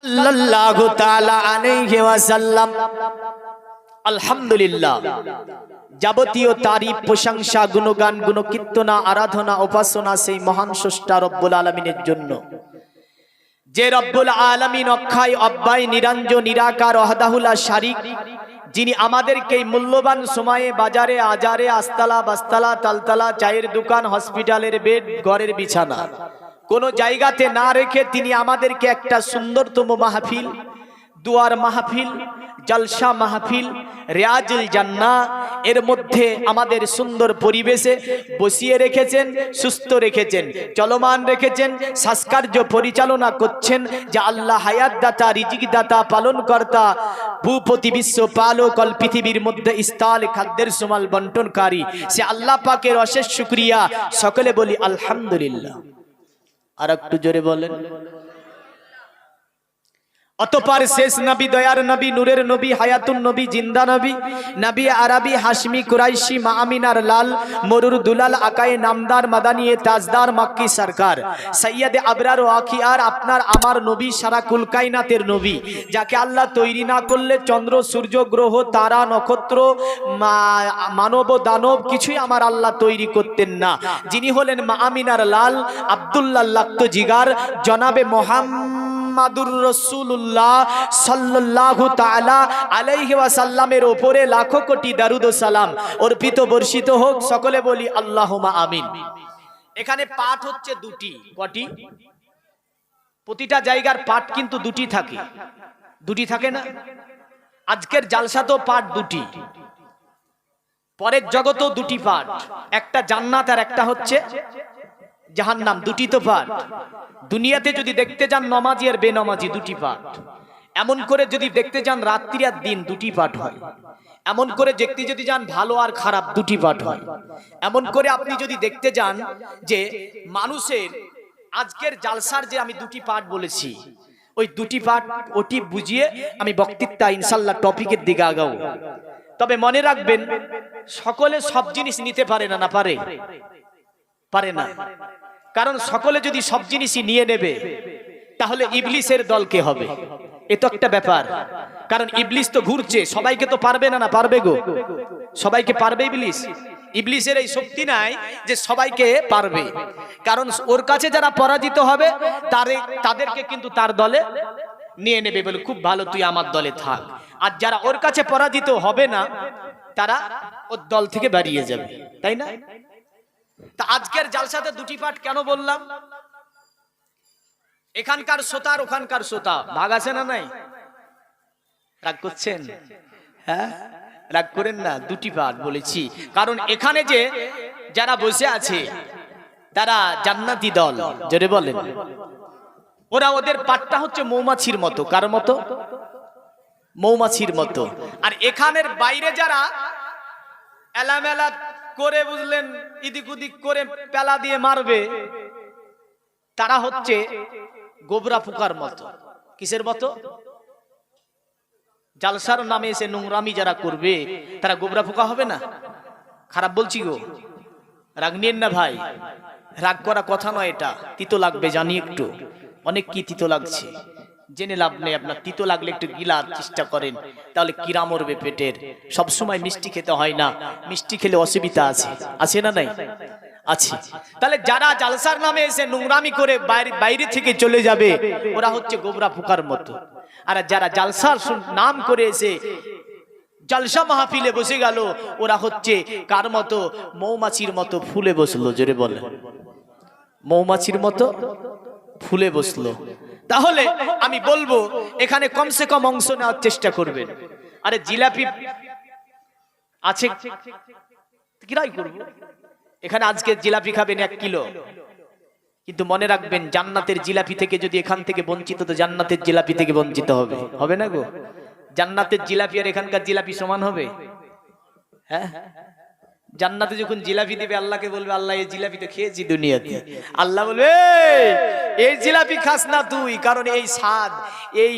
সাল্লাল্লাহু তাআলা আলাইহি ওয়াসাল্লাম। আলহামদুলিল্লাহ, যাবতীয় তারিফ, প্রশংসা, গুণগান, গুণকীর্তনা, আরাধনা, উপাসনা সেই মহান স্রষ্টা রব্বুল আলামিনের জন্য, যে রব্বুল আলামিন অক্ষয়, অব্যয়, নিরঞ্জন, নিরাকার, ওয়াহদাহুল শারীক, যিনি আমাদেরকে এই মূল্যবান সময়ে বাজারে, আজারে, আস্তালা, বাস্তালা, তালতালা, চায়ের দোকান, হসপিটালের বেড, ঘরের বিছানা কোনো জায়গাতে না রেখে তিনি আমাদেরকে একটা সুন্দরতম মাহফিল, দুয়ার মাহফিল, জলসা মাহফিল, রিয়াজুল জান্নাহ এর মধ্যে আমাদের সুন্দর পরিবেশে বসিয়ে রেখেছেন, সুস্থ রেখেছেন, চলমান রেখেছেন, সংস্কার্য পরিচালনা করছেন। যে আল্লাহ হায়াত দাতা, রিজিক দাতা, পালন কর্তা, ভূপতি, বিশ্ব পালক, অল পৃথিবীর মধ্যে স্থল খাদ্যের সমাল বন্টনকারী, সে আল্লাহ পাকের অশেষ শুকরিয়া। সকলে বলি আলহামদুলিল্লাহ। আর একটু জোরে বলেন। অতঃপর শেষ নবী, দয়ার নবী, নূরের নবী, হায়াতুন নবী, জিন্দা নবী, নবী আরবি, হাশমি, কুরাইশি, মা আমিনার লাল, মরুর দুলাল, আকায়ে নামদার, মাদানিয়ে তাজদার, মক্কি সরকার, সৈয়দে আবরার ও আখিয়ার, আপনার আমার নবী, সারা কুল কায়নাতের নবী, যাকে আল্লাহ তৈরি না করলে চন্দ্র, সূর্য, গ্রহ, তারা, নক্ষত্র, মানব, দানব কিছুই আমার আল্লাহ তৈরি করতেন না। যিনি হলেন মা আমিনার লাল, আব্দুল্লাহ লাক্ত জিগার, জনাবে মুহাম্মাদুর রাসূলুল্লাহ সাল্লাল্লাহু তাআলা আলাইহি ওয়াসাল্লামের উপরে লাখো কোটি দরুদ ও সালাম অর্পিত বর্ষিত হোক। সকলে বলি আল্লাহুম্মা আমিন। এখানে পাঠ হচ্ছে দুটি। কটি? প্রতিটা জায়গার পাঠ কিন্তু দুটি থাকে। দুটি থাকে না? আজকের জালসাতেও পাঠ দুটি, পরের জগতেও দুটি পাঠ, একটা জান্নাত আর একটা হচ্ছে জাহান্নাম। দুটি তো পাঠ। দুনিয়াতে যদি দেখতে যান নমাজি আর বেনমাজি দুটি পাঠ, এমন করে যদি দেখতে যান রাত্রি আর দিন দুটি পাঠ হয়, এমন করে দেখতে যদি যান ভালো আর খারাপ দুটি পাঠ হয়, এমন করে আপনি যদি দেখতে যান যে মানুষের আজকের জালসার যে আমি দুটি পাঠ বলেছি, ওই দুটি পাঠ ওটি বুঝিয়ে আমি বক্তৃতা ইনশাল্লাহ টপিকের দিকে আগাবো। তবে মনে রাখবেন, সকলে সব জিনিস নিতে পারে না। না পারে? পারে না। কারণ সকলে যদি সব জিনিসই নিয়ে নেবে তাহলে ইবলিসের দল কে হবে? এ তো একটা ব্যাপার। কারণ ইবলিস তো ঘুরছে, সবাইকে তো পারবে না। না পারবে গো? সবাইকে পারবে ইবলিস? ইবলিসের এই শক্তি নাই যে সবাইকে পারবে। কারণ ওর কাছে যারা পরাজিত হবে তাদেরকে কিন্তু তার দলে নিয়ে নেবে, বলে খুব ভালো, তুই আমার দলে থাক। আর যারা ওর কাছে পরাজিত হবে না তারা ওর দল থেকে বেরিয়ে যাবে, তাই না? তা আজকের জালসাতে দুটি পাঠ কেন বললাম? এখানকার শ্রোতা আর ওখানকার শ্রোতা ভাগ আছে না নাই? রাগ করছেন? হ্যাঁ, রাগ করেন না। দুটি পাঠ বলেছি কারণ এখানে যে যারা বসে আছে তারা জান্নাতি দল। জোরে বলেন। ওরা, ওদের পাঠটা হচ্ছে মৌমাছির মতো। কার মতো? মৌমাছির মতো। আর এখানের বাইরে যারা এলামেলা করে, বুঝলেন, ইদিক উদিক করে পেলা দিয়ে মারবে, তারা হচ্ছে গোবরা পোকার মতো। কিসের মতো? জালসার নামে এসে নোংরামি যারা করবে তারা গোবরা পোকা হবে না? খারাপ বলছি গো, রাগ নিয়েন না ভাই। রাগ করা কথা নয়, এটা তিতো লাগবে জানি, একটু অনেক কি তিতো লাগছে জেনে লাভ নেই। আপনার তিতো লাগলে একটু গিলার চেষ্টা করেন, তাহলে কিরা মরবে পেটের। সবসময় মিষ্টি খেতে হয় না, মিষ্টি খেলে অসুবিধা আছে। আছে না নাই? আছে। তাহলে যারা জালসার নামে এসে নোংরামি করে বাইরে থেকে চলে যাবে ওরা হচ্ছে গোবরা পোকার মতো। আর যারা জালসার নাম করে এসে জলসা মাহফিলে বসে গেল ওরা হচ্ছে কার মতো? মৌমাছির মতো ফুলে বসলো। জোরে বলে। মৌমাছির মতো ফুলে বসলো। তাহলে আমি বলবো এখানে কমসে কম অংশ নেওয়ার চেষ্টা করবেন। আরে জিলাপি আছে, কিরাই করবো। এখানে আজকে জিলাপি খাবেন 1 কিলো, কিন্তু মনে রাখবেন জান্নাতের জিলাপি থেকে যদি এখান থেকে বঞ্চিত, তো জান্নাতের জিলাপি থেকে বঞ্চিত হবে। হবে না গো? জান্নাতের জিলাপি আর এখানকার জিলাপি সমান হবে? হ্যাঁ, জান্নাতে যখন জিলাপি দিবে আল্লাহকে বলবে, আল্লাহ এই জিলাপি তো খেয়েছি দুনিয়াতে। আল্লাহ বলবে, এই জিলাপি খাস না তুই, কারণ এই স্বাদ, এই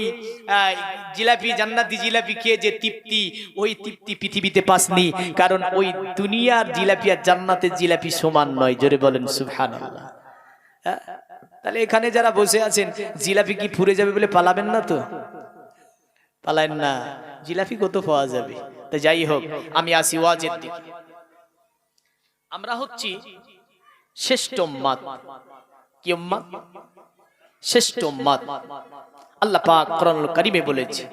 জিলাপি, জান্নাতি জিলাপি খেয়ে যে তৃপ্তি, ওই তৃপ্তি পৃথিবীতে পাসনি। কারণ ওই দুনিয়ার জিলাপি আর জান্নাতের জিলাপি সমান নয়। জোরে বলেন সুবহানাল্লাহ। তাহলে এখানে যারা বসে আছেন জিলাপি কি ফুরে যাবে বলে পালাবেন না তো? পালায়েন না, জিলাপি কত পাওয়া যাবে। তো যাই হোক, আমি আসি ওয়াজের দিকে। আমরা হচ্ছি শ্রেষ্ঠ উম্মত। কি উম্মত? শ্রেষ্ঠ উম্মত। আল্লাহ পাক কোরআনুল কারীমে বলেছে,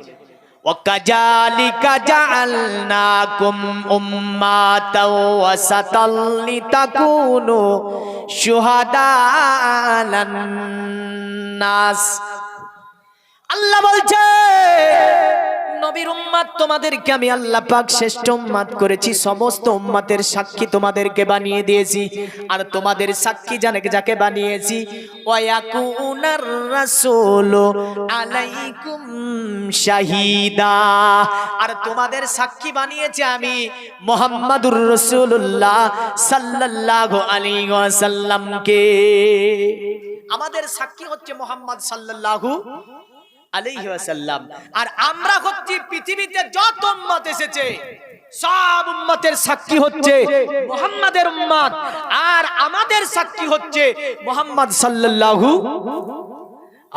ওয়াকাযালিকা জাআলনাকুম উম্মাতাও ওয়াসাতাল লিতাকুনু শুহাদা আলান নাস। আল্লাহ বলছে নবীর উম্মত তোমাদেরকে আমি আল্লাহ পাক শ্রেষ্ঠ উম্মত করেছি, সমস্ত উম্মতের সাক্ষী তোমাদেরকে বানিয়ে দিয়েছি। আর তোমাদের সাক্ষী যাকে বানিয়েছি, ওয়ায়াকুনার রাসূলু আলাইকুম শাহিদা, আর তোমাদের সাক্ষী বানিয়েছি আমি মুহাম্মাদুর রাসূলুল্লাহ সাল্লাল্লাহু আলাইহি ওয়াসাল্লামকে। আমাদের সাক্ষী হচ্ছে মুহাম্মদ সাল্লাল্লাহু আলাইহি ওয়াসাল্লাম। আর আমরা হচ্ছি পৃথিবীতে যত উম্মত এসেছে সব উম্মতের সাক্ষী হচ্ছে মুহাম্মাদের উম্মত, আর আমাদের সাক্ষী হচ্ছে মুহাম্মদ সাল্লাল্লাহু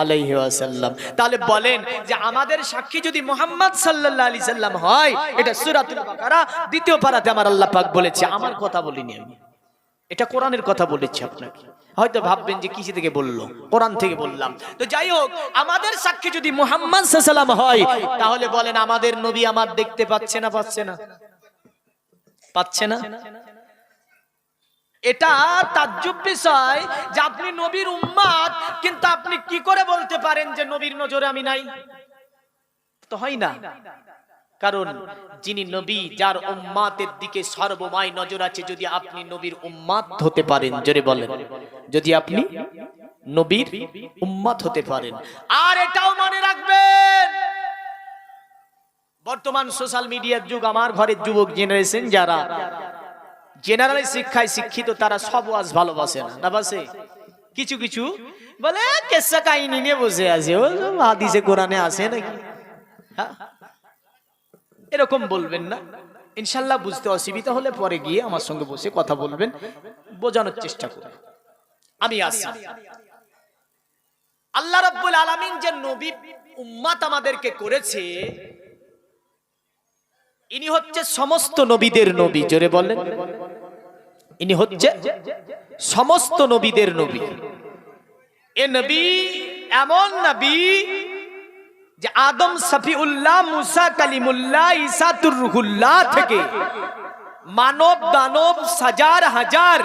আলাইহি ওয়াসাল্লাম। তাহলে বলেন যে আমাদের সাক্ষী যদি মুহাম্মদ সাল্লাল্লাহু আলাইহি সাল্লাম হয়, এটা সূরাতুল বাকারা 2 পারাতে আমার আল্লাহ পাক বলেছে, আমার কথা বলিনি আমি, এটা কোরআনের কথা বলেছি। আপনাকে হয়তো ভাববেন যে কিসে থেকে বললো, কোরআন থেকে বললাম। তো যাই হোক, আমাদের সাক্ষী যদি মুহাম্মদ সাল্লাল্লাহু আলাইহি ওয়াসাল্লাম হয়, তাহলে বলেন আমাদের নবী আমার দেখতে পাচ্ছে না? পাচ্ছে না? পাচ্ছে না? এটা তাজ্জুব বিষয় যে আপনি নবীর উম্মত, কিন্তু আপনি কি করে বলতে পারেন যে নবীর নজরে আমি নাই? তো হয় না। কারণ যিনি নবী, যার উম্মতের দিকে সর্বময় নজর আছে, যদি আপনি নবীর উম্মত হতে পারেন, জোরে বলেন, যদি আপনি নবীর উম্মত হতে পারেন। আর এটাও মনে রাখবেন, বর্তমান সোশ্যাল মিডিয়ার যুগ, আমার ঘরের যুবক জেনারেশন যারা জেনারেল শিক্ষায় শিক্ষিত, তারা সব ওয়াজ ভালোবাসে না, না বাসে? কিছু কিছু বলে কেসা কাহিনী নিয়ে বসে আছে, ও হাদিসে কোরআনে আছে নাকি? হ্যাঁ, এরকম বলবেন না। ইনশাল্লাহ বুঝতে অসুবিধা হলে পরে গিয়ে আমার সঙ্গে বসে কথা বলবেন, বোঝানোর চেষ্টা করবেন। আমি আসি, আল্লাহ রাব্বুল আলামিন যে নবী উম্মত আমাদেরকে করেছে, ইনি হচ্ছে সমস্ত নবীদের নবী। জোরে বলেন, ইনি হচ্ছে সমস্ত নবীদের নবী। এ নবী এমন নবী যে আদম সফিউল্লাহ, মুসা কালিমুল্লাহ, ঈসা রূহুল্লাহ থেকে মানব দানব হাজার হাজার,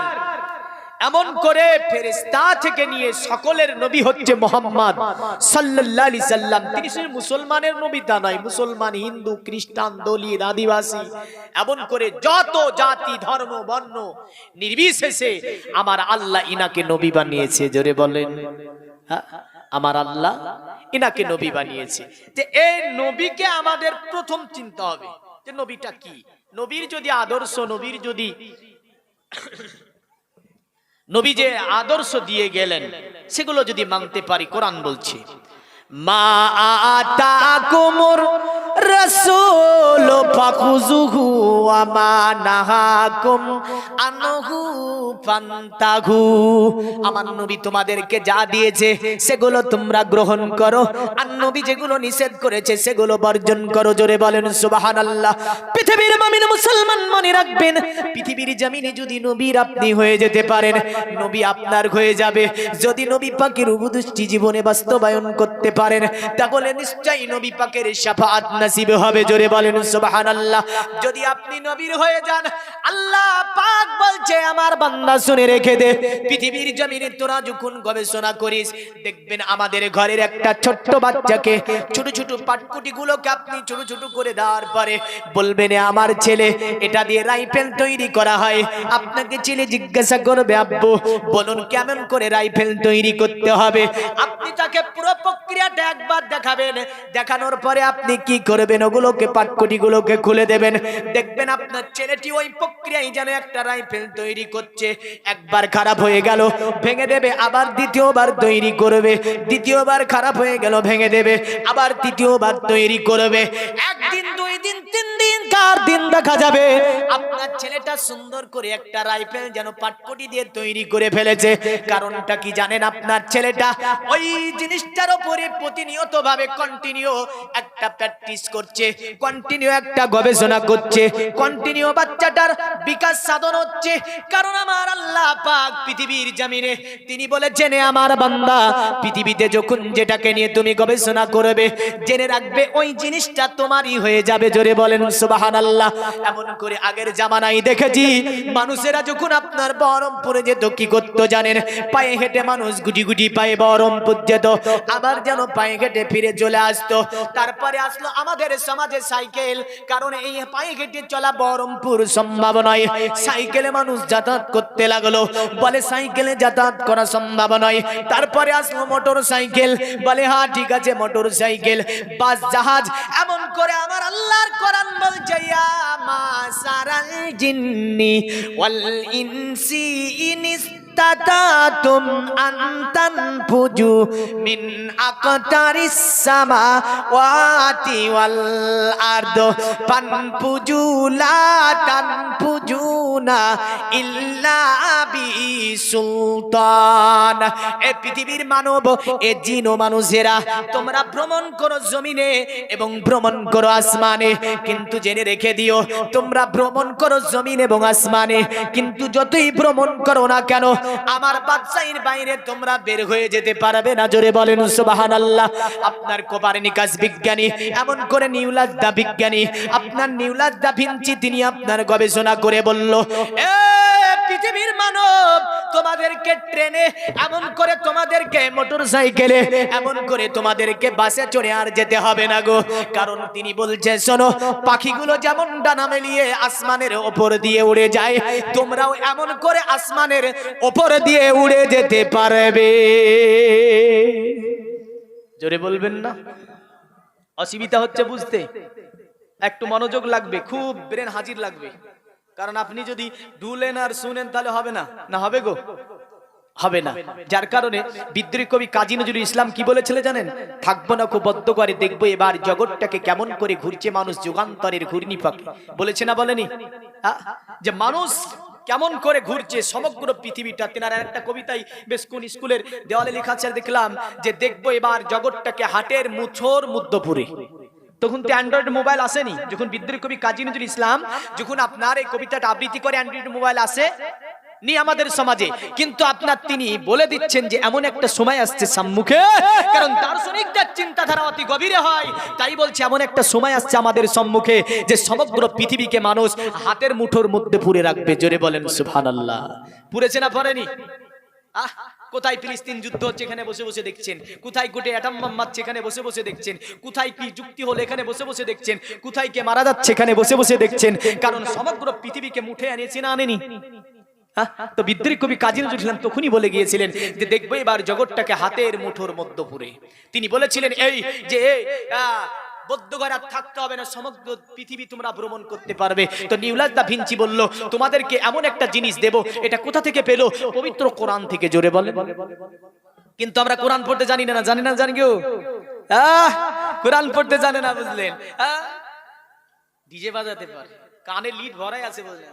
এমন করে ফেরেশতা থেকে নিয়ে সকলের নবী হচ্ছে মুহাম্মদ সাল্লাল্লাহু আলাইহি সাল্লাম। তিনি শুধু মুসলমানের নবী তা নয়, মুসলমান, হিন্দু, খ্রিস্টান, দলিত, আদিবাসী, এমন করে যত জাতি ধর্ম বর্ণ নির্বিশেষে আমার আল্লাহ ইনাকে নবী বানিয়েছে। জোরে বলেন, আমার আল্লাহ ইনাকে নবী বানিয়েছে। যে এই নবীকে আমাদের প্রথম চিন্তা হবে যে নবীটা কি। নবীর যদি আদর্শ, নবীর যদি নবী যে আদর্শ দিয়ে গেলেন সেগুলো যদি মানতে পারি, কোরআন বলছে মা আতাকুমুর রাসূল ফাখুযুহু ওয়া মা নাহাকুম আনহু ফান্তাহু। আমার নবী তোমাদেরকে যা দিয়েছে সেগুলো তোমরা গ্রহণ করো, আর নবী যেগুলো নিষেধ করেছে সেগুলো বর্জন করো। জোরে বলেন সুবহানাল্লাহ। পৃথিবীর মুমিন মুসলমান মনে রাখবেন, পৃথিবীর জমিনে যদি নবীর আপনি হয়ে যেতে পারেন, নবী আপনার হয়ে যাবে। যদি নবী পাকের উপদেশটি জীবনে বাস্তবায়ন করতে পারেন, তাহলে নিশ্চয়ই নবী পাকের শাফাআত নসিব হবে। জোরে বলেন সুবহানাল্লাহ। যদি আপনি নবীর হয়ে যান, আল্লাহ পাক বলছে আমার বান্দা শুনে রেখে দে, পৃথিবীর জমিনে তোরা যখন গবেষণা করিস, দেখবেন আমাদের ঘরের একটা ছোট্ট বাচ্চাকে, ছোট ছোট পাটকুটি গুলোকে আপনি ছোট ছোট করে দেওয়ার পরে বলবেন আমার ছেলে এটা দিয়ে রাইফেল তৈরি করা হয়। আপনাকে ছেলে জিজ্ঞাসা করবে আব্বু বলুন কেমন করে রাইফেল তৈরি করতে হবে। আপনি তাকে পুরো প্রক্রিয়াটা একবার দেখাবেন, দেখানোর পরে আপনি কি করবেন, ওগুলোকে পাটকুটি গুলোকে খুলে দেবেন। দেখবেন আপনার ছেলেটি ওই প্রক্রিয়ায় যেন একটা রাইফেল তৈরি করছে। একবার খারাপ হয়ে গেল ভেঙে দেবে, আবার দ্বিতীয়বার তৈরি করবে, দ্বিতীয়বার খারাপ হয়ে গেল ভেঙে দেবে, আবার তৃতীয়বার তৈরি করবে। একদিন, দুই দিন, তিন দিন আর দিন দেখা যাবে আপনার ছেলেটা সুন্দর করে একটা রাইফেল যেন পাটপটি দিয়ে তৈরি করে ফেলেছে। কারণটা কি জানেন? আপনার ছেলেটা ওই জিনিসটার উপরে প্রতিনিয়ত ভাবে কন্টিনিউ একটা প্র্যাকটিস করছে, কন্টিনিউ একটা গবেষণা করছে, কন্টিনিউ বাচ্চাটার বিকাশ সাধন হচ্ছে। কারণ আমার আল্লাহ পাক পৃথিবীর জমিনে তিনি বলেছেন, আমার বান্দা পৃথিবীতে যখন যেটাকে নিয়ে তুমি গবেষণা করবে জেনে রাখবে ওই জিনিসটা তোমারই হয়ে যাবে। জোরে বলেন সুবহানাল্লাহ। এমন করে আগের জামানায় দেখেছি মানুষেরা যখন আপনার বহরমপুরে যেত কি করতো জানেন? পায়ে হেঁটে মানুষ গুটি গুটি পায়ে বহরমপুর যেত, আবার যেন পায়ে হেঁটে ফিরে চলে আসতো। তারপরে আসলো আমাদের সমাজে সাইকেল, কারণ এই পায়ে হেঁটে চলা বহরমপুর সম্ভব নয়। সাইকেলে মানুষ যাতায়াত করতে লাগলো, বলে সাইকেলে যাতায়াত করা সম্ভব নয়। তারপরে আসলো মোটর সাইকেল, বলে হ্যাঁ ঠিক আছে মোটর সাইকেল, বাস, জাহাজ। এমন করে আমার আল্লাহর কোরআন বলছে, ইয়া মাসারাল জিন্নি ওয়াল ইনসি ইনিস্তাতাতুম আন তানফুজু মিন আকতারিস সামাওয়াতি ওয়াল আরদ ফানফুজু লা তানফুজুনা ইল্লা বিসুলতান। এ পৃথিবীর মানব, এ জিন ও মানুষেরা, তোমরা ভ্রমণ করো জমিনে এবং ভ্রমণ করো আসমানে, কিন্তু জেনে রেখে দিও তোমরা ভ্রমণ করো জমিন এবং আসমানে, কিন্তু যতই ভ্রমণ করো না কেন আমার বাদশাহীর বাইরে তোমরা বের হয়ে যেতে পারবে না। জোরে বলেন সুবহানাল্লাহ। আপনার কোপারনিকাস বিজ্ঞানী, এমন করে নিউলাস দা বিজ্ঞানী, আপনার নিউলাস দা ভিঞ্চি, তিনি আপনার গবেষণা করে বলল, এ পৃথিবীর মানব, তোমাদেরকে ট্রেনে, এমন করে তোমাদেরকে মোটর সাইকেলে, এমন করে তোমাদেরকে বাসে চড়ে আর যেতে হবে না গো। কারণ তিনি বলছে, শোনো, পাখিগুলো যেমন ডানা মেলিয়ে আসমানের ওপর দিয়ে উড়ে যায়, তোমরাও এমন করে আসমানের ওপর দিয়ে উড়ে যেতে পারবে। জোরে বলবেন না? অসুবিধা হচ্ছে বুঝতে, একটু মনোযোগ লাগবে, খুব ব্রেন হাজির লাগবে। কারণ আপনি যদি ডুলেন আর শুনেন তাহলে হবে না, না হবে গো, হবে না। যার কারণে বিদ্রোহী কবি কাজী নজরুল ইসলাম কি বলেছিল জানেন? থাকবো না খুব বদ্ধ করে, দেখবো এবার জগৎটাকে কেমন করে ঘুরছে মানুষ যুগান্তরের ঘূর্ণি পাখি। বলেছে না বলেনি? যে মানুষ কেমন করে ঘুরছে সমগ্র পৃথিবীটা। তেনার একটা কবিতায় বেশ কোন স্কুলের দেওয়ালে লেখা আছে দেখলাম, যে দেখবো এবার জগৎটাকে হাটের মুছোর মধ্যপুরে। তখন তো অ্যান্ড্রয়েড মোবাইল আসেনি। যখন বিদ্রোহী কবি কাজী নজরুল ইসলাম যখন আপনার এই কবিতাটা আবৃত্তি করে, অ্যান্ড্রয়েড মোবাইল আসে নি আমাদের সমাজে, কিন্তু আপনার তিনি বলে দিচ্ছেন যে এমন একটা সময় আসছে সম্মুখে, কারণ দার্শনিকদের চিন্তাধারা অতি গভীরে হয়, তাই বলছে এমন একটা সময় আসছে আমাদের সম্মুখে যে সমগ্র পৃথিবীকে মানুষ হাতের মুঠোর মধ্যে পুরে রাখবে। জোরে বলেন সুবহানাল্লাহ। পুরেছে না পড়েনি? কোথায় ফিলিস্তিন যুদ্ধ হচ্ছে এখানে বসে বসে দেখছেন, কোথায় কোটে অ্যাটম বোম মারছে এখানে বসে বসে দেখছেন, কোথায় কি যুক্তি হলো এখানে বসে বসে দেখছেন, কোথায় কে মারা যাচ্ছে এখানে বসে বসে দেখছেন। কারণ সমগ্র পৃথিবীকে মুঠে আনিয়েছে না আনেনি? তো বিদ্রোহী কবি কাজী নজরুল ইসলাম তখনই বলে গিয়েছিলেন যে দেখবো এবার জগৎটাকে হাতের মুঠোর মধ্যপুরে। তিনি বলেছিলেন এই যে বদ্ধ ঘরে থাকতে হবে না, সমগ্র পৃথিবী তোমরা ভ্রমণ করতে পারবে। তো নিউলাস দা ভিঞ্চি বলল, তোমাদেরকে এমন একটা জিনিস দেব, এটা কোথা থেকে পেলো? পবিত্র কোরআন থেকে। জোরে বলে। কিন্তু আমরা কোরআন পড়তে জানি না, জানি না, জানি কেউ? কোরআন পড়তে জানে না, বুঝলেন? ডিজে বাজাতে পারে, কানে লিড ভরাই আছে, বুঝলেন?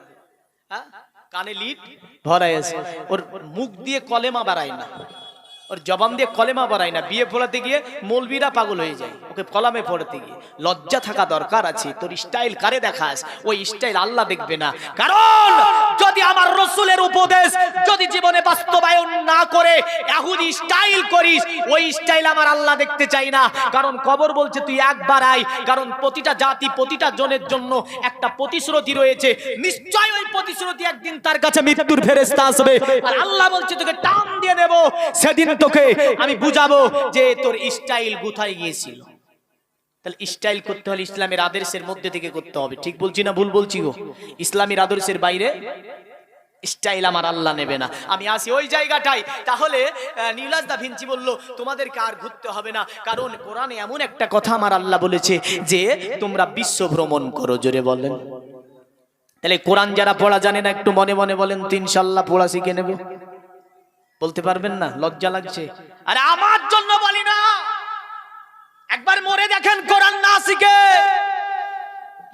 কানে লিড ভরাই আছে, ওর মুখ দিয়ে কলেমা বাড়ায় না, ওর জবান দিয়ে কলেমা বাড়ায় না। বিয়ে পড়াতে গিয়ে মৌলবীরা পাগল হয়ে যায় ওকে কলামে পড়াতে গিয়ে। লজ্জা থাকা দরকার আছে। তোর স্টাইল কারে দেখাস? ওই স্টাইল আল্লাহ দেখবে না। কারণ যদি আমার রাসূলের উপদেশ যদি জীবনে বাস্তবায়ন না করে ইহুদি স্টাইল করিস, ওই স্টাইল আমার আল্লাহ দেখতে চাই না। কারণ কবর বলছে তুই একবার আয়, কারণ প্রতিটা জাতি প্রতিটা জনের জন্য একটা প্রতিশ্রুতি রয়েছে, নিশ্চয় ওই প্রতিশ্রুতি একদিন তার কাছে মৃত্যুর ফেরেশতা আসবে। আর আল্লাহ বলছে তোকে টান দিয়ে নেব, সেদিন তোকে আমি বুঝাবো যে তোর স্টাইল কোথায় গিয়েছিল। তাহলে স্টাইল করতে হলে ইসলামের আদর্শের মধ্যে থেকে করতে হবে। ঠিক বলছি না ভুল বলছি গো? ইসলামের আদর্শের বাইরে স্টাইল আমার আল্লাহ নেবে না। আমি আসি ওই জায়গাটাই। তাহলে নিউলাস দা ভিঞ্চি বলল তোমাদেরকে আর ঘুরতে হবে না, কারণ কোরআনে এমন একটা কথা আমার আল্লাহ বলেছে যে তোমরা বিশ্ব ভ্রমণ করো। জোরে বলেন। তাহলে কোরআন যারা পড়া জানে না একটু মনে মনে বলেন তো ইনশাআল্লাহ পড়া শিখে নেবে। বলতে পারবেন না? লজ্জা লাগছে? আরে আমার জন্য বলি না, একবার মরে দেখেন কোরআন না শিখে।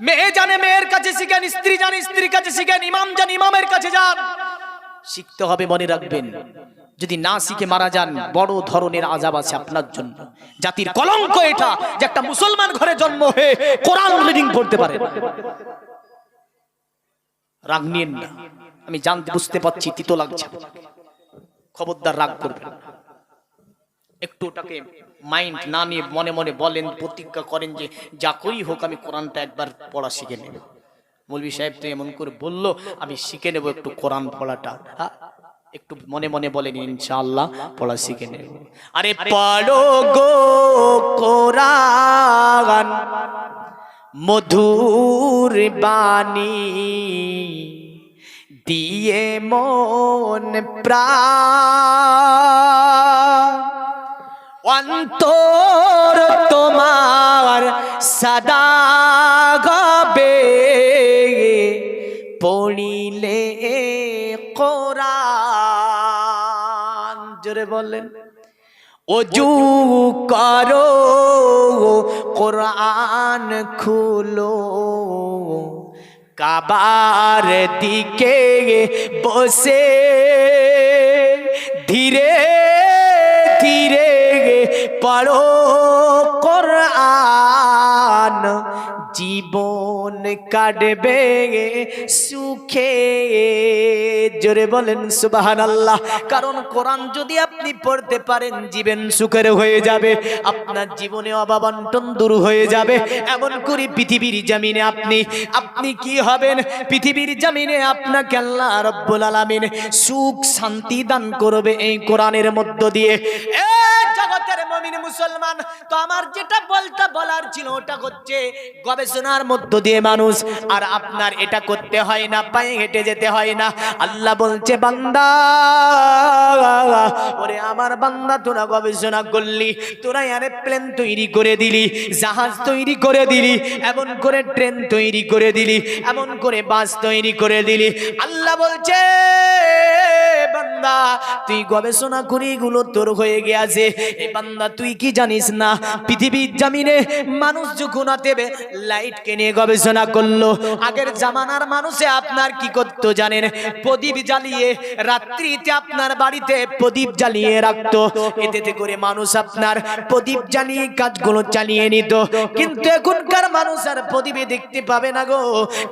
মেয়ে জানে মেয়ের কাছে শিখেন, স্ত্রী জানে স্ত্রীর কাছে শিখেন, ইমাম জানে ইমামের কাছে যান। শিখতে হবে, মনে রাখবেন যদি না শিখে মারা যান বড় ধরনের আযাব আছে আপনার জন্য। জাতির কলঙ্ক এটা যে একটা মুসলমান ঘরে জন্ম হয়ে কোরআন রিডিং পড়তে পারে। রাগ নিয়েন না, আমি জানতে বুঝতে পারছি তিতো লাগছে, খবরদার রাগ করবেন না। একটু ওটাকে মাইন্ড না নিয়ে মনে মনে বলেন, প্রতিজ্ঞা করেন যে যা করেই হোক আমি কোরআনটা একবার পড়া শিখে নেব। মৌলভী সাহেব তো এমন করে বললো, আমি শিখে নেব একটু কোরআন পড়াটা। একটু মনে মনে বলেন ইনশাআল্লাহ পড়া শিখে নেব। আরে পড়ো গো কোরআন মধুর বাণী, দিয়ে মন প্রাণ, অন্তর তোমার সদা গাবে পড়িলে কোরআন। জোরে বললেন, ওযু করো কোরআন খুলো, কাবার দিকে বসে ধীরে ধীরে পড়ো কোরআন, জীবন কাটবে সুখে। জোরে বলেন সুবহানাল্লাহ। কারণ কোরআন যদি আপনি পড়তে পারেন জীবন সুখের হয়ে যাবে, আপনার জীবনে অভাব অনটন দূর হয়ে যাবে। এমন করে পৃথিবীর জমিনে আপনি কি হবেন, পৃথিবীর জমিনে আপনাকে আল্লাহ রাব্বুল আলামিন সুখ শান্তি দান করবে এই কোরআনের মধ্য দিয়ে। জগতের মুমিন মুসলমান, তো আমার যেটা বলার ছিল ওটা হচ্ছে গবেষণার মধ্য দিয়ে মানুষ, আর আপনার এটা করতে হয় না, পায়ে হেঁটে যেতে হয় না। আল্লাহ বলছে বান্দা, ওরে আমার বান্দা তোরা গবেষণা করলি, তোরা এরোপ্লেন তৈরি করে দিলি, জাহাজ তৈরি করে দিলি, এমন করে ট্রেন তৈরি করে দিলি, এমন করে বাস তৈরি করে দিলি। আল্লাহ বলছে বান্দা তুই গবেষণা করি গুলো তোর হয়ে গেছে। এই বান্দা তুই কি জানিস না, পৃথিবীর জমিনে মানুষ যখন আতেবে লাইটকে নিয়ে গবেষণা করলো। আগের জামানার মানুষে আপনার কি করতো জানেন, প্রদীপ জ্বালিয়ে রাত্রিতে আপনার বাড়িতে প্রদীপ জ্বালিয়ে রাখতো, এতে করে মানুষ আপনার প্রদীপ জ্বালিয়ে কাজগুলো চালিয়ে নিত। কিন্তু এখনকার মানুষ আর প্রদীপে দেখতে পাবে না গো।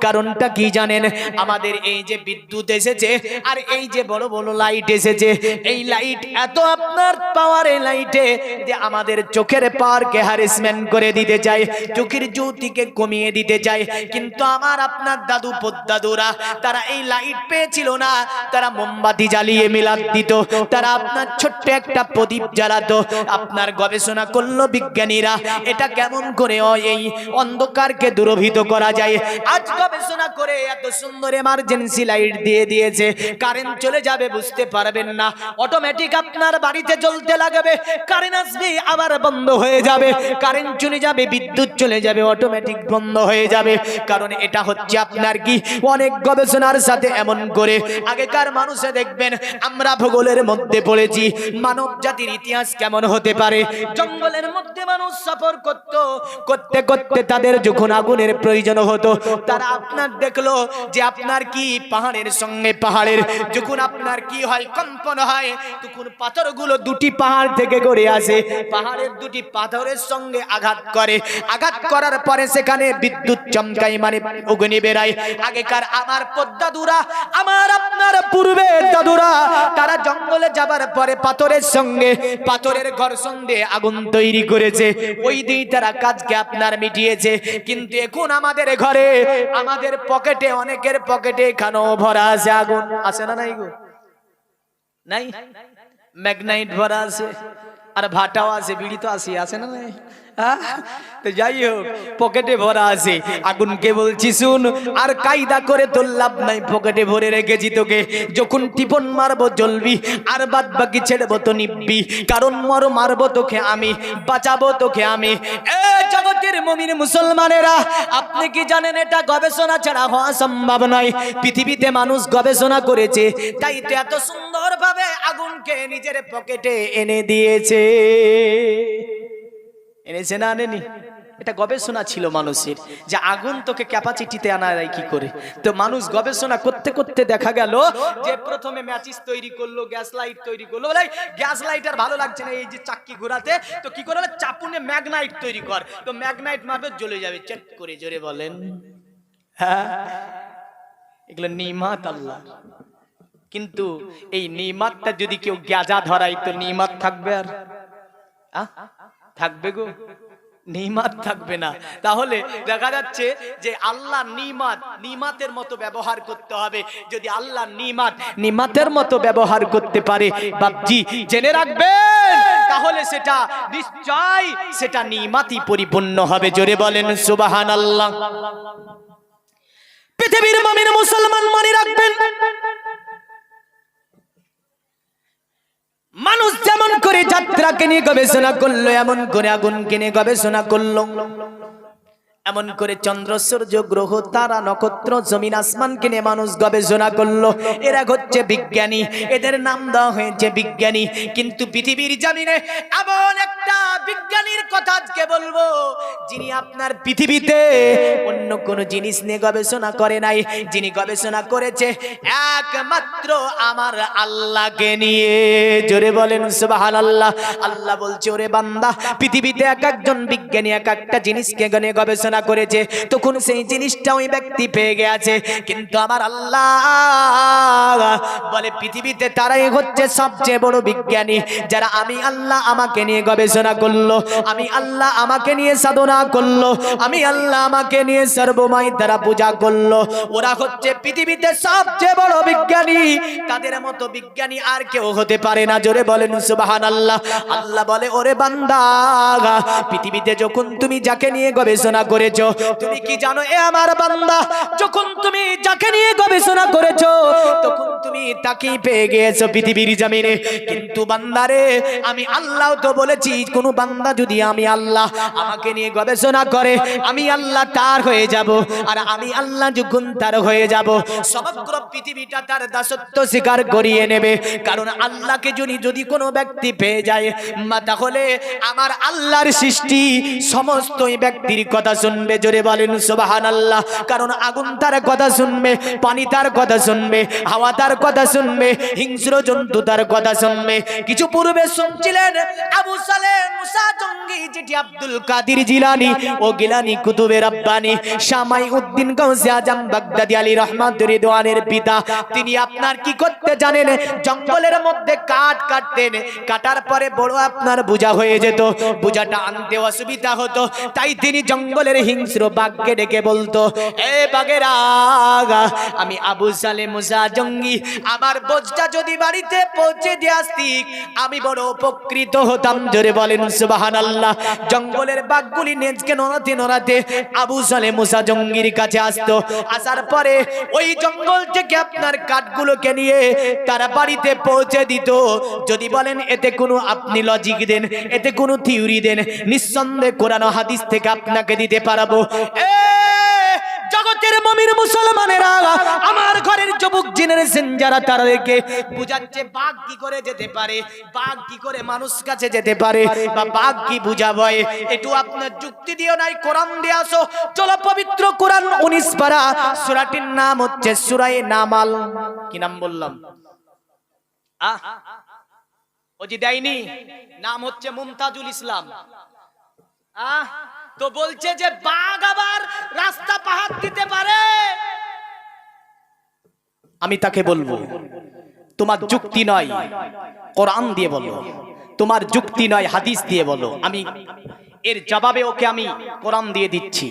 কারণটা কি জানেন, আমাদের এই যে বিদ্যুৎ এসেছে আর এই যে বড় বড় লাইট এসেছে, এই লাইট এত আপনার পাওয়ার, এই লাইটে যে আমাদের চোখের পাওয়ারকে হ্যারাসমেন্ট করে দিতে চায়, চোখের জ্যোতিকে কমিয়ে দিতে চায়। কিন্তু আমার আপনার দাদু পদ্দাদুরা তারা এই লাইট পেয়েছিল না, তারা মোমবাতি জ্বালিয়ে মিলাদ দিত, তারা আপনার ছোট্ট একটা প্রদীপ জ্বালাতো। আপনার গবেষণা করলো বিজ্ঞানীরা এটা কেমন করে এই অন্ধকারকে দূরভূত করা যায়। আজ গবেষণা করে এত সুন্দর এমার্জেন্সি লাইট দিয়ে দিয়েছে, কারেন্ট চলে যাবে বুঝতে পারবেন না, অটোমেটিক আপনার বাড়িতে জ্বলতে লাগবে, কারেন্ট আসবে আবার বন্ধ হয়ে যাবে, কারেন্ট চলে যাবে বিদ্যুৎ চলে যাবে অটোমেটিক বন্ধ হয়ে যাবে। কারণ এটা হচ্ছে আপনার কি অনেক গবেষণার সাথে এমন করে। আগেকার মানুষে দেখবেন আমরা ভূগোলের মধ্যে পড়েছি মানব জাতির ইতিহাস কেমন হতে পারে। জঙ্গলের মধ্যে মানুষ সফর করতে করতে তাদের যখন আগুনের প্রয়োজন হতো, তারা আপনার দেখলো যে আপনার কি পাহাড়ের সঙ্গে পাহাড়ের যখন আপনার কি হয় কম্পন হয়, তখন পাথরগুলো দুটি পাহাড় থেকে গড়ে আসে, পাহাড়ের দুটি পাথরের সঙ্গে আঘাত করে, আঘাত করার পরে সেখানে বিদ্যুৎ চমকায়, মানে অগ্নি বেরায়। আগেকার আমার পদ্দাদুরা, আমার আপনার পূর্বের দাদুরা, তারা জঙ্গলে যাবার পরে পাথরের সঙ্গে পাথরের ঘর্ষণ দিয়ে আগুন তৈরি করেছে, ওই দিয়ে তারা কাজকে আপনার মিটিয়েছে। কিন্তু এখন আমাদের ঘরে, আমাদের পকেটে, অনেকের পকেটে এখানেও ভরা আছে আগুন। আছে না নাই গো? নাই? ম্যাগনাইট ভরা আছে, আর ভাটাও আছে, বিড়ি তো আছে না নাই? তো যাই হোক, পকেটে ভরা আছে আগুনকে বলছি শুন, আর কায়দা করে তোর লাভ নাই, পকেটে ভরে রেখেছি তোকে, যখন টিপন মারবো জ্বলবি, আর বাদ বাকি ছেড়বো তো নিববি, কারণ মারবো তোকে আমি, বাঁচাবো তোকে আমি। জগতের মুমিন মুসলমানেরা, আপনি কি জানেন এটা গবেষণা ছাড়া হওয়া সম্ভব নয়। পৃথিবীতে মানুষ গবেষণা করেছে, তাই তো এত সুন্দর ভাবে আগুনকে নিজের পকেটে এনে দিয়েছে। এনেছে না আনেনি? এটা গবেষণা ছিল মানুষের, যে আগুন তোকে ক্যাপাসিটিতে আনা যায় কি করে। তো মানুষ গবেষণা করতে করতে দেখা গেল যে প্রথমে ম্যাচিস তৈরি করলো, গ্যাস লাইট তৈরি করলো, বলে গ্যাস লাইট আর ভালো লাগছে না এই যে চাক্কি ঘোরাতে, তো কি করে চাপুনে ম্যাগনাইট তৈরি কর, তো ম্যাগনাইট মারবে জ্বলে যাবে চেট করে। জোরে বলেন হ্যাঁ। এগুলো নিমাত আল্লাহ, কিন্তু এই নিমাতটা যদি কেউ গাঁজা ধরায় তো নিমাত থাকবে আর থাকবে গো, নিমাত থাকবে না। তাহলে দেখা যাচ্ছে যে আল্লাহ নিমাতের মতো ব্যবহার করতে হবে। যদি আল্লাহ নিমাতের মতো ব্যবহার করতে পারে বাপজি জেনে রাখবেন, তাহলে সেটা নিশ্চয় সেটা নিমাতই পরিপূর্ণ হবে। জোরে বলেন সুবহানাল্লাহ। পৃথিবীর মুমিন মুসলমান মনে রাখবেন, মানুষ যেমন করে যাত্রাকে নিয়ে গবেষণা করলো, এমন করে আগুনকে নিয়ে গবেষণা করলো, এমন করে চন্দ্র সূর্য গ্রহ তারা নক্ষত্র জমিন আসমানকে নিয়ে মানুষ গবেষণা করলো। এরা হচ্ছে বিজ্ঞানী, এদের নাম দেওয়া হয়েছে বিজ্ঞানী। কিন্তু পৃথিবীর জমিনে এমন একটা বিজ্ঞানীর কথা আজকে বলবো, যিনি আপনার পৃথিবীতে অন্য কোন জিনিস নিয়ে গবেষণা করে নাই, যিনি গবেষণা করেছে একমাত্র আমার আল্লাহকে নিয়ে। জোরে বলেন সুবহানাল্লাহ। আল্লাহ বলছে ওরে বান্দা, পৃথিবীতে এক একজন বিজ্ঞানী এক একটা জিনিসকে নিয়ে গবেষণা করেছে, তখন সেই জিনিসটা ওই ব্যক্তি পেয়ে গেছে, কিন্তু আমার আল্লাহ বলে পৃথিবীতে তারাই হচ্ছে সবচেয়ে বড় বিজ্ঞানী, যারা আমি আল্লাহ আমাকে নিয়ে গবেষণা করলো, আমি আল্লাহ আমাকে নিয়ে সাধনা করলো, আমি আল্লাহ আমাকে নিয়ে সর্বময় তারা পূজা করলো। ওরা হচ্ছে পৃথিবীতে সবচেয়ে বড় বিজ্ঞানী, তাদের মতো বিজ্ঞানী আর কেউ হতে পারে না। জোরে বলেন সুবহানাল্লাহ। আল্লাহ বলে ওরে বান্দা, পৃথিবীতে যখন তুমি যাকে নিয়ে গবেষণা করেছো, তুমি কি জানো এ আমার বান্দা, যখন তুমি যাকে নিয়ে গবেষণা করেছো তখন তুমি তাকেই পেয়ে গিয়েছো পৃথিবীর জমিনে। কিন্তু বান্দারে, আমি আল্লাহ তো বলেছি কোন বান্দা যদি আমি আল্লাহ আমাকে নিয়ে গবেষণা করে, আমি আল্লাহ তার হয়ে যাব, আর আমি আল্লাহ যখন তার হয়ে যাব, সমগ্র পৃথিবীটা তার দাসত্ব স্বীকার করিয়ে নেবে। কারণ আল্লাহকে যদি কোনো ব্যক্তি পেয়ে যায়, তাহলে আমার আল্লাহর সৃষ্টি সমস্ত ব্যক্তির কথা শুনবে। জোরে বলেন সুবহানাল্লাহ। কারণ আগুন তার কথা শুনবে, পানি তার কথা শুনবে, হাওয়া তার কথা শুনবে, হিংস্র জন্তু তার কথা শুনবে। কিছু পূর্বে শুনছিলেন আবু সালেহ মুসা জঙ্গি, যেটি আব্দুল কাদের জিলানী ও গিলানী কুতুবে রাব্বানী শামাই উদ্দিন গাউসে আজম বাগদাদি আলী রহমাতুর রিদওয়ানের পিতা, তিনি আপনার কি করতে জানেন, জঙ্গলের মধ্যে কাঠ কাটতেন, কাটার পরে বড় আপনার বোঝা হয়ে যেত, বোঝাটা আনতে অসুবিধা হতো, তাই তিনি জঙ্গলের হিংস্র বাঘকে ডেকে বলতো, এ বাঘেরা, আমি আবু সালেহ মুসা জঙ্গি আমার বোঝটা যদি বাড়িতে পৌঁছে দিয়ে আসতি, আমি বড় উপকৃত হতাম। জোরে বলেন সুবহানাল্লাহ। জঙ্গলের বাঘগুলি নেজকে নড়াতে নড়াতে আবু সালেহ মুসা জঙ্গির কাছে আসতো, আসার পরে ওই জঙ্গল থেকে আপনার কাঠগুলোকে নিয়ে তারা বাড়িতে পৌঁছে দিত। যদি বলেন এতে কোনো আপনি লজিক দেন, এতে কোনো থিওরি দেন, নিঃসন্দেহে কোরআন ও হাদিস থেকে আপনাকে দিতে পারবো। জগতের মুমিন মুসলমানেরা, আমার ঘরের যুবক জেনারেশন যারা, তাদেরকে বুঝাচ্ছে বাঘ কি করে যেতে পারে, বাঘ কি করে মানুষ কাছে যেতে পারে, বা বাঘ কি বুঝাবে, একটু আপনার যুক্তি দিও নাই, কোরআন দিয়ে আসো। চলো পবিত্র কোরআন 19 পারা, সূরাটির নাম হচ্ছে সূরা নামাল। কি নাম বললাম? ও জি দেয়নি, নাম হচ্ছে মুমতাজুল ইসলাম। তো বলছে যে বাঘ আবার রাস্তা পাহাড় দিতে পারে। আমি তাকে বলবো, তোমার যুক্তি নয়, কোরআন দিয়ে বলো, তোমার যুক্তি নয়, হাদিস দিয়ে বলো। আমি এর জবাবে ওকে আমি কোরআন দিয়ে দিচ্ছি।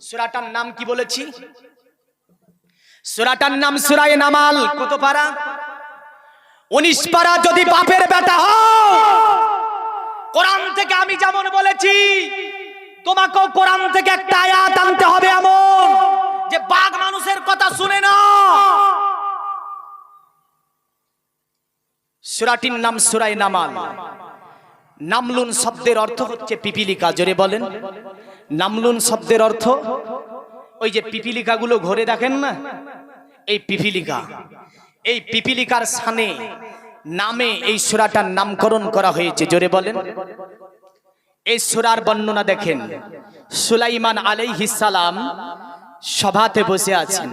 সূরাটার নাম কি বলেছি? সূরাটার নাম সূরা নামাল। কত পারা? 19 পারা। যদি বাপের বেটা হও, কোরআন থেকে আমি যেমন বলেছি, তোমাকেও কোরআন থেকে একটা আয়াত আনতে হবে, এমন যে বাঘ মানুষের কথা শুনে না। সূরাটির নাম সূরা নামাল। নামলুন শব্দের অর্থ হচ্ছে পিপিলিকা। জোরে বলেন, নামলুন শব্দের অর্থ ওই যে পিপিলিকাগুলো ঘরে দেখেন না, এই পিপিলিকা, এই পিপিলিকার স্থানে নামে এই সূরাটার নামকরণ করা হয়েছে। জোরে বলেন, এই সূরার বর্ণনা দেখেন। সুলাইমান আলাইহিস সালাম সভাতে বসে আছেন,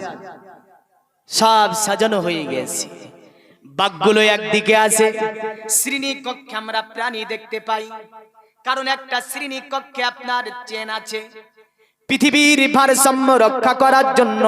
সব সাজানো হয়ে গেছে, বাঘগুলো একদিকে আছে। শ্রেণীকক্ষে আমরা প্রাণী দেখতে পাই, কারণ একটা শ্রেণীকক্ষে আপনার চেন আছে। পৃথিবীর ভারসাম্য রক্ষা করার জন্য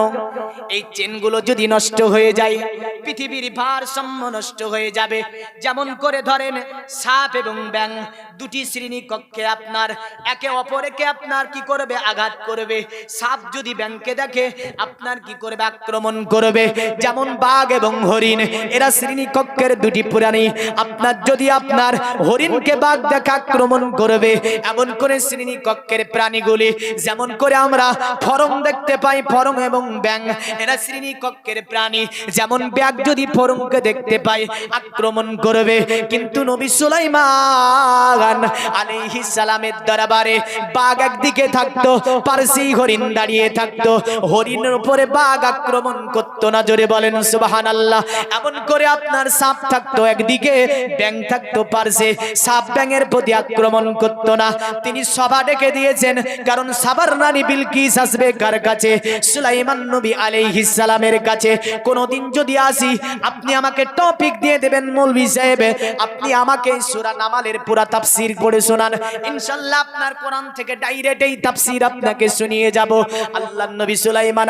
এই চেনগুলো যদি নষ্ট হয়ে যায়, পৃথিবীর ভারসাম্য নষ্ট হয়ে যাবে। যেমন করে ধরেন সাপ এবং ব্যাঙ দুটি শ্রেণীকক্ষে আপনার একে অপরকে আপনার কি করবে, আঘাত করবে। সাপ যদি ব্যাঙকে দেখে আপনার কি করবে, আক্রমণ করবে। যেমন বাঘ এবং হরিণ, এরা শ্রেণীকক্ষের দুটি প্রাণী। আপনার যদি আপনার হরিণকে বাঘ দেখে আক্রমণ করবে, এমন করে শ্রেণীকক্ষের প্রাণীগুলি, যেমন করে আমরা ফরং দেখতে পাই, ফরং এবং ব্যাঙ এরা শ্রেণীকক্ষের প্রাণী। যেমন ব্যাঙ যদি ফরংকে দেখতে পায় আক্রমণ করবে। কিন্তু নবী সুলাইমান আলাইহিস সালামের দরবারে বাঘ একদিকে থাকতো, পারসি হরিণ দাঁড়িয়ে থাকতো। হরিণের উপরে বাঘ আক্রমণ করতো না, জোরে বলেন সুবহানাল্লাহ। এমন করে আপনার সাপ থাকতো একদিকে, ব্যাঙ থাকতো পারসে। সাপ ব্যাঙের প্রতি আক্রমণ করতো না। তিনি সভা ডেকে দিয়েছেন, কারণ সাবার রানী বিলকিস আসবে কার কাছে? সুলাইমান নবী আলাইহিস সালামের কাছে। কোনদিন যদি আসি, আপনি আমাকে টপিক দিয়ে দেবেন মৌলভী সাহেব, আপনি আমাকে সূরা নামালের পুরা তাফসীর পড়ে শোনান, ইনশাআল্লাহ আপনার কোরআন থেকে ডাইরেক্ট এই তাফসীর আপনাকে শুনিয়ে যাব। আল্লাহর নবী সুলাইমান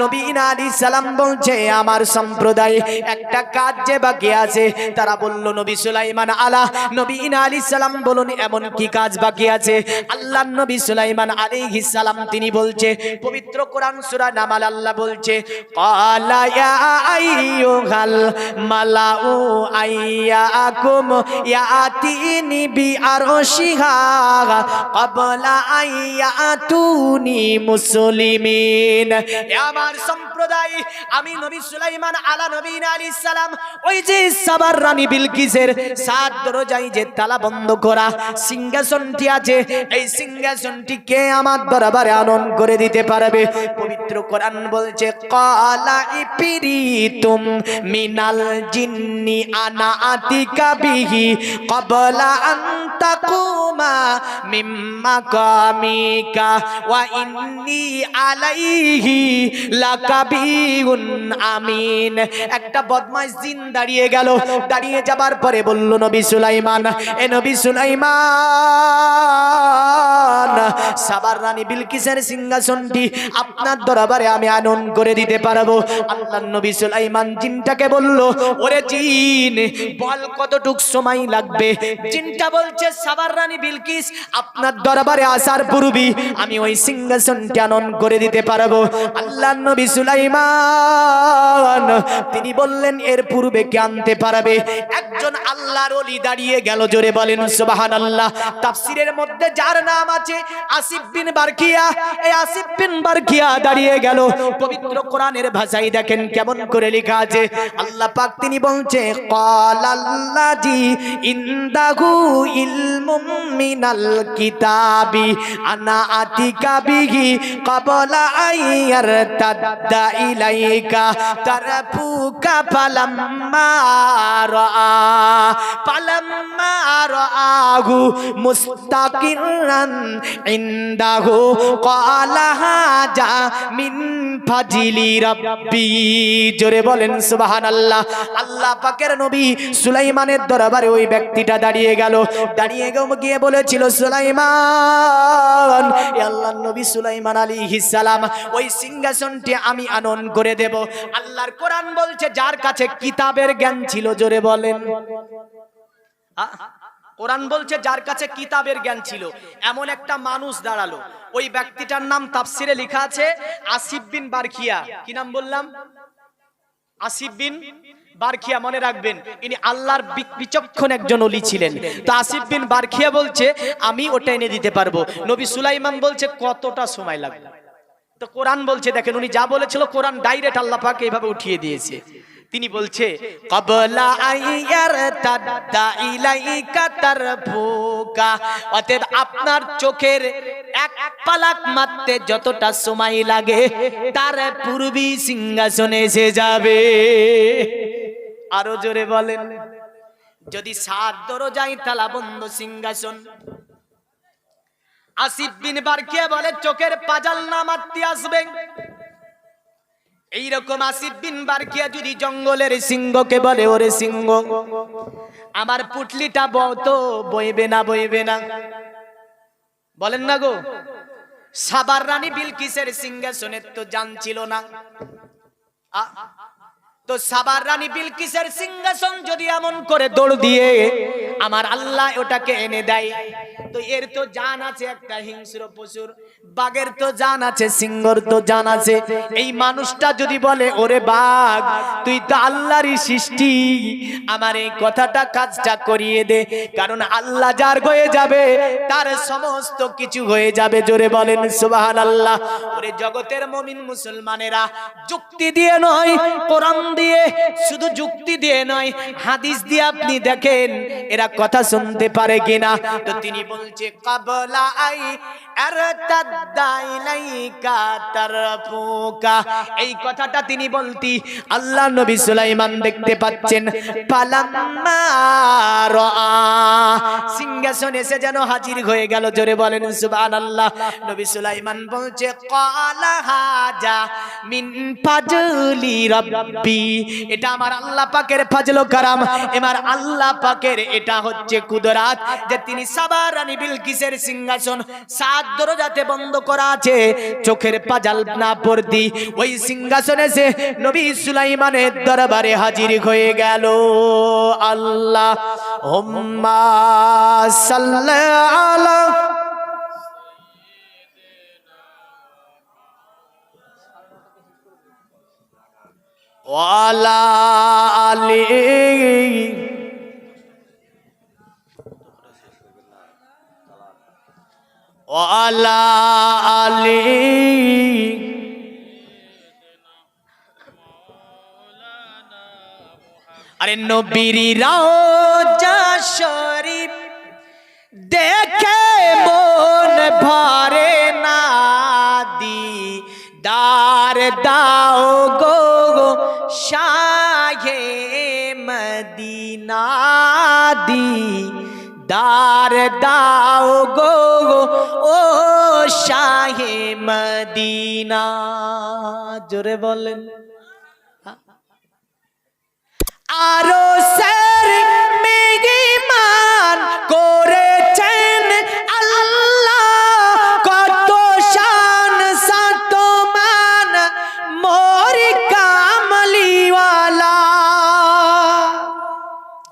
নবী আলাইহিস সালাম বলছে, আমার সম্প্রদায় একটা কাজ যে বাকি আছে। তারা বলল, নবী সুলাইমান নবী আলাইহিস সালাম বলুন এমন কি কাজ বাকি আছে? আল্লাহর নবী সুলাইমান আলাইহিস সালাম তিনি বলছে, পবিত্র কোরআন সূরা নামাল আল্লাহ বলছে, ক্বালা ইয়া আইয়ুহাল মালাউ আইয়াকুম ইয়াতিনি বিআরশিহা ক্বাবলা আইয়াতুনি মুসলিমিন। আমার সম্প্রদায়, আমি নবী সুলাইমান নবী আলাইহিস সালাম ওই যে সাবার রানী বিলকিসের 7 দরজায় যে তালা বন্ধ করা সিংহাসনটি আছে, এই সিংহাসনটিকে আমার দরবারে আনয়ন করে দিতে পারবে। পবিত্র কোরআন বলছে, ক্বালা ইফরিতুম মিনাল জিন্নি আনা আতিকা বিহি ক্বাবলা আন তাকুমা মিম মাকামিকা ওয়া ইন্নী আলাইহি লাকাবিউন আমিন। একটা বদমাইশ জিন দাঁড়িয়ে গেল, দাঁড়িয়ে যাবার পরে বলল, নবী সুলাইমান, এ নবী সুলাইমান, সাবার রানী বিলকিসের সিংহাসনটি আপনার দরবারে আমি আনয়ন করে দিতে পারবো। আল্লাহর নবী সুলাইমান জিনটাকে বলল, ওরে জিন, বল কতটুক সময় লাগবে? জিনটা বলছে, সাবার রানী বিলকিস আপনার দরবারে আসার পূর্বেই আমি ওই সিংহাসনটি আনয়ন করে দিতে পারবো। আল্লাহর নবী সুলাইমান তিনি বললেন, এর পূর্বে কে আনতে পারবে? একজন আল্লাহর ওলি দাঁড়িয়ে গেল, জোরে বলেন সুবহানাল্লাহ। তাফসীরের মধ্যে যার নাম আছে আসিফ বিন বারকিয়া, এই আসিফ বিন বারকিয়া দাঁড়িয়ে গেল। পবিত্র কোরআনের ভাষায় দেখেন কেমন করে লেখা আছে। আল্লাহ পাক তিনি বলছে, ক্বালাল্লাযী ইনদাহু ইলমুম মিনাল কিতাবি আনা আতিকা বিহি ক্বাবলা আইয়ারতাদ্দা ইলাইকা তারফুকা ফালাম্মা রাআহু মুস্তাকিরান ইনদাহু ক্বালা হাজা মিন ফাজিলি রাব্বি। জোরে বলেন সুবহানাল্লাহ। আল্লাহ পাকের নবী সুলাইমানের দরবারে ওই ব্যক্তিটা দাঁড়িয়ে গেল, দাঁড়িয়ে গিয়ে বলেছিল, সুলাইমান, এ আল্লাহর নবী সুলাইমান আলাইহিস সালাম, ওই সিংহাসনটি আমি আনয়ন করে দেব। আল্লাহর কোরআন বলছে, যার কাছে কিতাবের জ্ঞান ছিল, জোরে বলেন। কোরআন বলছে যার কাছে কিতাবের জ্ঞান ছিল, এমন একটা মানুষ দাঁড়ালো। ওই ব্যক্তিটার নাম তাফসিরে লেখা আছে আসিফ বিন বারকিয়া। কি নাম বললাম? আসিফ বিন বারকিয়া, মনে রাখবেন, ইনি আল্লাহর বিচক্ষণ একজন ওলি ছিলেন। তো আসিফ বিন বারকিয়া বলছে, আমি ওটা এনে দিতে পারবো। নবী সুলাইমান বলছে, কতটা সময় লাগবে? তো কোরআন বলছে, দেখেন উনি যা বলেছিল কোরআন ডাইরেক্ট আল্লাহ পাক এইভাবে উঠিয়ে দিয়েছে। তিনি বলছে, ক্বাবলা আইয়ারতাদ্দা ইলাইকা তারফুকা, অতএব আপনার চোখের এক পালক মারতে যতটা সময় লাগে, তার পূর্বেই সিংহাসনে এসে যাবে। আরো জোরে বলেন। যদি 7 দরজায় তালাবন্ধ সিংহাসন, আসিফ বিন বারকিয়া বলে চোখের পাজাল না মারতে আসবে। এইরকম আসিফ বিন বারকিয়া যদি জঙ্গলের সিংহকে বলে ওরে সিংহ আমার পুটলিটা তো বইবে না বইবে না, বলেন না গো। সাবার রানী বিলকিসের সিংহাসনে তো জানছিল না, তো সাবার রানী বিলকিসের সিংহাসন যদি এমন করে দৌড় দিয়ে আমার আল্লাহ ওটাকে এনে দেয়, তো এর তো জান আছে, একটা হিংস্র পশুর বাঘের তো জান আছে, সিংহর তো জান আছে। এই মানুষটা যদি বলে ওরে বাঘ তুই তো আল্লাহরই সৃষ্টি, আমার এই কথাটা কাজটা করিয়ে দে, কারণ আল্লাহ যার হয়ে যাবে তার সমস্ত কিছু হয়ে যাবে। জোরে বলেন সুবহানাল্লাহ। ওরে জগতের মুমিন মুসলমানেরা, যুক্তি দিয়ে নয়, কোরআন দিয়ে, শুধু যুক্তি দিয়ে নয়, হাদিস দিয়ে আপনি দেখেন এরা কথা শুনতে পারে কিনা। তো তিনি বলছে কাবলা আই আরতাদ্দা ইলাইকা তারফুকা, এই কথাটা তিনি বলতি আল্লাহ নবী সুলাইমান দেখতে পাচ্ছেন। পালাম্মা রাআ, সিংহাসন এসে যেন হাজির হয়ে গেল। জোরে বলেন সুবহানাল্লাহ। নবী সুলাইমান বলছে ক্বালা হাজা মিন ফাজলি রাব্বি, এটা আমার আল্লাহ পাকের ফাজল কারাম, আমার আল্লাহ পাকের এটা হচ্ছে কুদরাত যে তিনি সাবা রানী বিলকিসের সিংহাসন 7 দরজাতে বন্ধ করা আছে, চোখের পাজাল না পড়তি ওই সিংহাসনে এসে নবী সুলাইমানের দরবারে হাজির হয়ে গেল। আল্লাহ হুম্মা সাল্লি আলা ওয়ালা আলি ওয়ালা আলি। আরে নবীর রওজা শরীফ দেখে মন ভরে না, দিদার দাও গো শাহে মদিনা, দিদার দাও গো ও শাহে মদিনা। জোরে বলেন। আরো স্যার মেহমান করেছেন আল্লাহ, কত শান সাত মান মোর কামলিওয়ালা।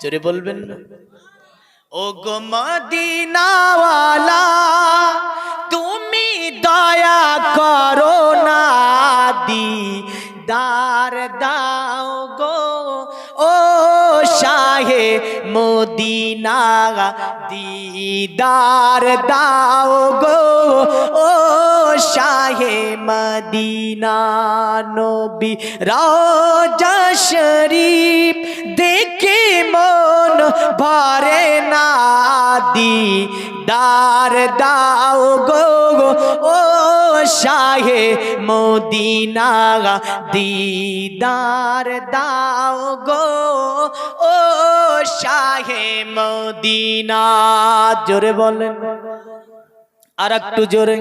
জোরে বলবেন না। ও গো মদিনাওয়ালা তুমি দয়া করো না, দিদার দাও গো ও শাহে মদিনা, দিদার দাও গো ও শাহে মদিনা। নবী রওজা শরীফ দেখে মন ভরে না, দিদার দাও গো ও শাহে মদিনা, দিদার দাও গো ও শাহে মদিনা। জোরে বলেন, আর একটু জোরে।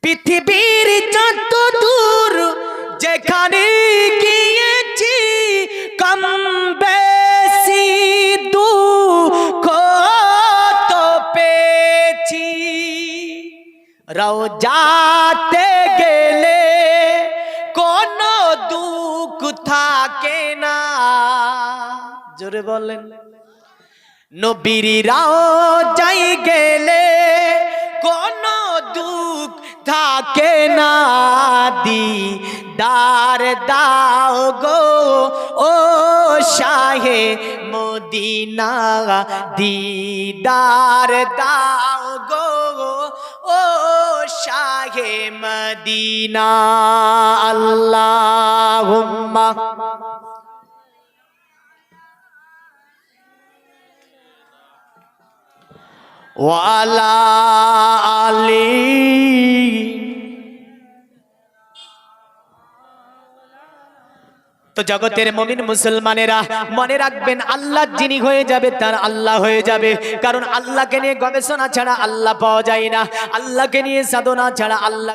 পৃথিবীর যত দূর যেখানে গিয়েছি, কম বেশি দুঃখ তো পেয়েছি, রওজাতে গেলে কোনো দুঃখ থাকে না। জোরে বলেন। নবীর রওজায় গেলে কোনো দুঃখ থাকে না, দিদার দাও গো ও শাহে মদিনা, দিদার দাও গো ও শাহে মদিনা। আল্লাহুম্মা ওয়ালা আলি। তো তো জগতের মুমিন মুসলমানেরা মনে রাখবেন, আল্লাহ যিনি হয়ে যাবে তার আল্লাহ হয়ে যাবে। কারণ আল্লাহকে নিয়ে গবেষণা ছাড়া আল্লাহ পাওয়া যায় না, আল্লাহকে নিয়ে সাধনা ছাড়া আল্লাহ